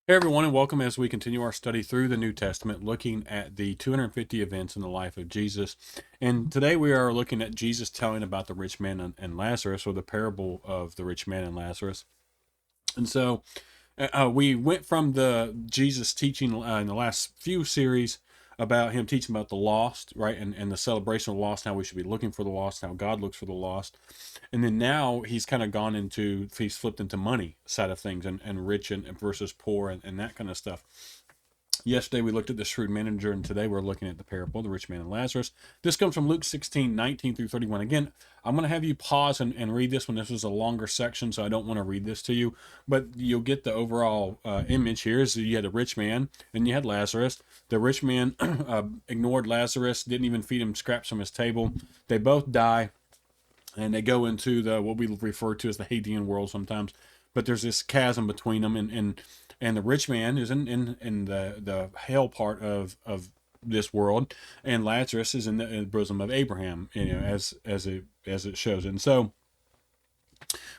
Hey everyone, and welcome as we continue our study through the New Testament, looking at the 250 events in the life of Jesus. And today we are looking at Jesus telling about the rich man and Lazarus, or the parable of the rich man and Lazarus. And so we went from the Jesus teaching in the last few series about him teaching about the lost, right, and the celebration of the lost, how we should be looking for the lost, how God looks for the lost. And then now he's kind of he's flipped into money side of things, and rich and versus poor, and that kind of stuff. Yesterday we looked at the shrewd manager, and today we're looking at the parable of the rich man and Lazarus. This comes from Luke 16:19 through 31. Again, I'm going to have you pause and read this one. This was a longer section, so I don't want to read this to you, but you'll get the overall image here. Is you had a rich man, and you had Lazarus. The rich man ignored Lazarus, didn't even feed him scraps from his table. They both die, and they go into the what we refer to as the Hadean world sometimes. But there's this chasm between them, and the rich man is in the hell part of this world, and Lazarus is in the bosom of Abraham, as it shows. And so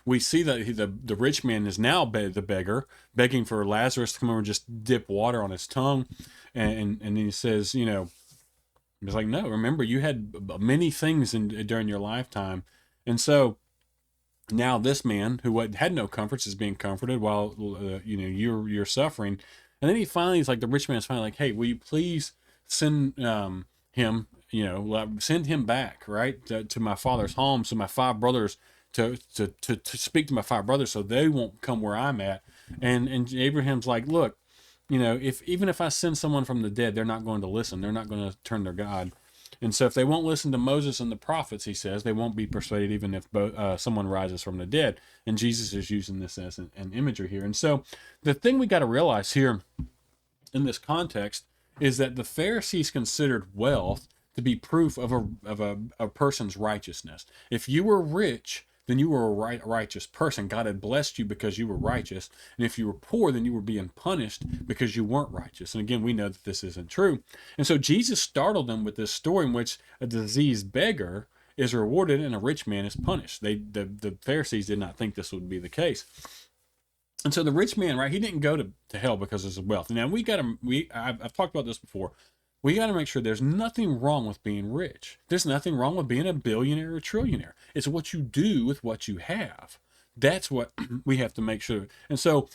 we see that the rich man is now the beggar, begging for Lazarus to come over and just dip water on his tongue, and then he says, it's like, no, remember you had many things during your lifetime, and so now this man who had no comforts is being comforted while you're suffering. And then he's like, the rich man is finally like, hey, will you please send him, send him back, right, to my father's home, so my five brothers, to speak to my five brothers so they won't come where I'm at. And Abraham's like, look, if even if I send someone from the dead, they're not going to listen, they're not going to turn their God. And so if they won't listen to Moses and the prophets, he says, they won't be persuaded even if someone rises from the dead. And Jesus is using this as an imagery here. And so the thing we got to realize here in this context is that the Pharisees considered wealth to be proof of a person's righteousness. If you were rich, then you were a righteous person. God had blessed you because you were righteous. And if you were poor, then you were being punished because you weren't righteous. And again, we know that this isn't true. And so Jesus startled them with this story in which a diseased beggar is rewarded and a rich man is punished. The Pharisees did not think this would be the case. And so the rich man, right, he didn't go to hell because of his wealth. Now I've talked about this before. We got to make sure there's nothing wrong with being rich. There's nothing wrong with being a billionaire or a trillionaire. It's what you do with what you have. That's what we have to make sure. And so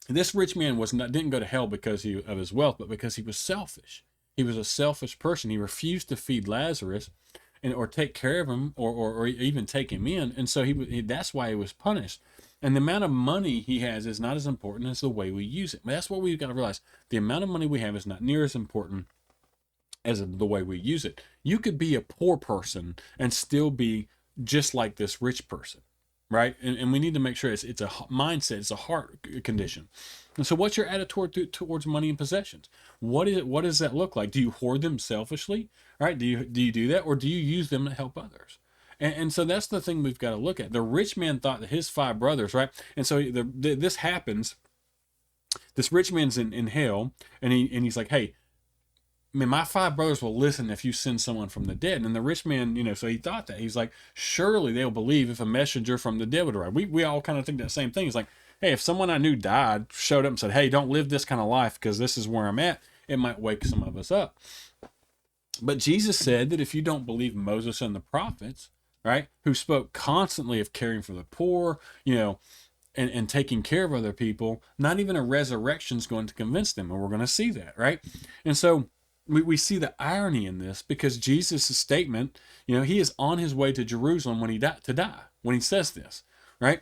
this rich man didn't go to hell because of his wealth, but because he was selfish. He was a selfish person. He refused to feed Lazarus or take care of him or even take him in. And so that's why he was punished. And the amount of money he has is not as important as the way we use it. That's what we've got to realize. The amount of money we have is not near as important as the way we use it. You could be a poor person and still be just like this rich person, right? And we need to make sure it's a mindset, it's a heart condition. And so what's your attitude towards money and possessions? What does that look like? Do you hoard them selfishly, right? Do you do that, or do you use them to help others? And so that's the thing we've got to look at. The rich man thought that his five brothers, right? And so this happens. This rich man's in hell, and he's like, hey, man, my five brothers will listen if you send someone from the dead. And the rich man, so he thought that. He's like, surely they'll believe if a messenger from the dead would arrive. We all kind of think that same thing. It's like, hey, if someone I knew died, showed up and said, hey, don't live this kind of life because this is where I'm at, it might wake some of us up. But Jesus said that if you don't believe Moses and the prophets, right, who spoke constantly of caring for the poor, and taking care of other people, not even a resurrection is going to convince them. And we're going to see that, right? And so we see the irony in this because Jesus' statement, he is on his way to Jerusalem when he when he says this, right?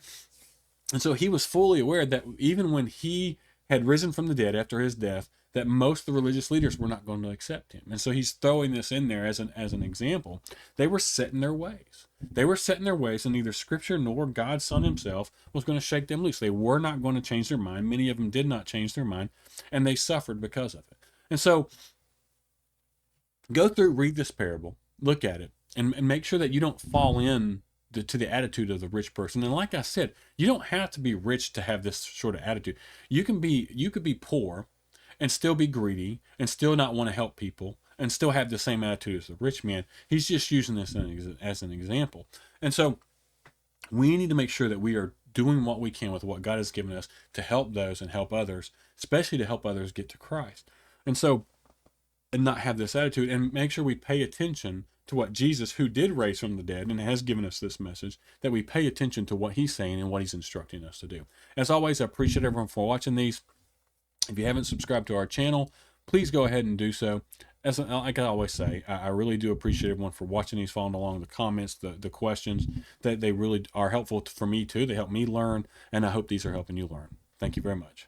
And so he was fully aware that even when he had risen from the dead after his death, that most of the religious leaders were not going to accept him. And so he's throwing this in there as an example. They were set in their ways. They were set in their ways, and neither Scripture nor God's Son himself was going to shake them loose. They were not going to change their mind. Many of them did not change their mind, and they suffered because of it. And so go through, read this parable, look at it, and make sure that you don't fall in to the attitude of the rich person. And like I said, you don't have to be rich to have this sort of attitude. You could be poor and still be greedy and still not want to help people and still have the same attitude as the rich man. He's just using this as an example. And so we need to make sure that we are doing what we can with what God has given us to help those and help others, especially to help others get to Christ. And so, and not have this attitude, and make sure we pay attention to what Jesus, who did raise from the dead and has given us this message, that we pay attention to what he's saying and what he's instructing us to do. As always, I appreciate everyone for watching these. If you haven't subscribed to our channel, please go ahead and do so. As like I always say, I really do appreciate everyone for watching these, following along, the comments, the questions, that they really are helpful for me too. They help me learn, and I hope these are helping you learn. Thank you very much.